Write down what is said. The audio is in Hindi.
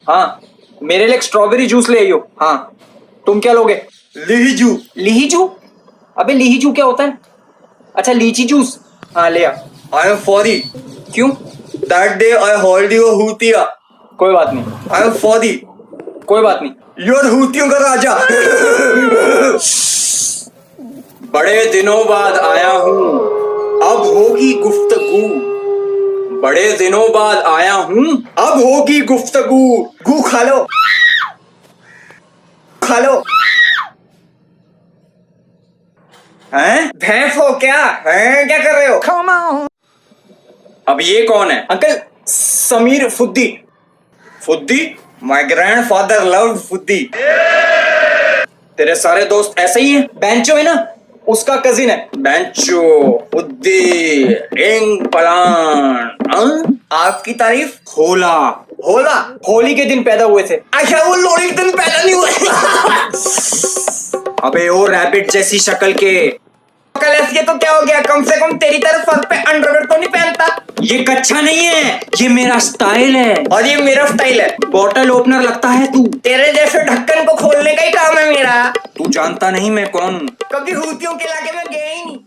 हाँ, मेरे लिए स्ट्रॉबेरी जूस ले आइयो। हाँ, तुम क्या लोगे? लीजू। लीचू? अबे लीचू क्या होता है? अच्छा, लीची जूस। हाँ, ले आ। आई एम सॉरी, क्यों? That day I hold you हूतिया। कोई बात नहीं, आई एम सॉरी, कोई बात नहीं। यूर हूतियों का राजा। बड़े दिनों बाद आया हूँ, अब होगी गुफ्तगू। बड़े दिनों बाद आया हूँ, अब होगी गुफ्तगू। गू खा लो, खा लो। हैं? भैंस हो क्या? हैं, क्या कर रहे हो? अब ये कौन है? अंकल, समीर फुद्दी। फुद्दी? माय ग्रैंडफादर लव्ड फुद्दी। तेरे सारे दोस्त ऐसे ही हैं? बेंचो है ना, उसका कजिन है। बेंचो, फुद्दी, इंग पलान। हाँ? आपकी तारीफ? होला। होला? होली के दिन पैदा हुए थे। अच्छा, वो लोहड़ी के दिन पैदा नहीं हुए। अबे ओ रैबिट जैसी शक्ल के। कल ऐसे तो क्या हो गया? कम से कम तेरी तरफ सर पे अंडरवेयर तो नहीं पहनता। ये कच्चा नहीं है, ये मेरा स्टाइल है। और ये मेरा स्टाइल है। बॉटल ओपनर लगता है तू। तेरे जैसे ढक्कन को खोलने का ही काम है मेरा। तू जानता नहीं मैं कौन हूँ। कभी हूतियों के इलाके में गया ही नहीं।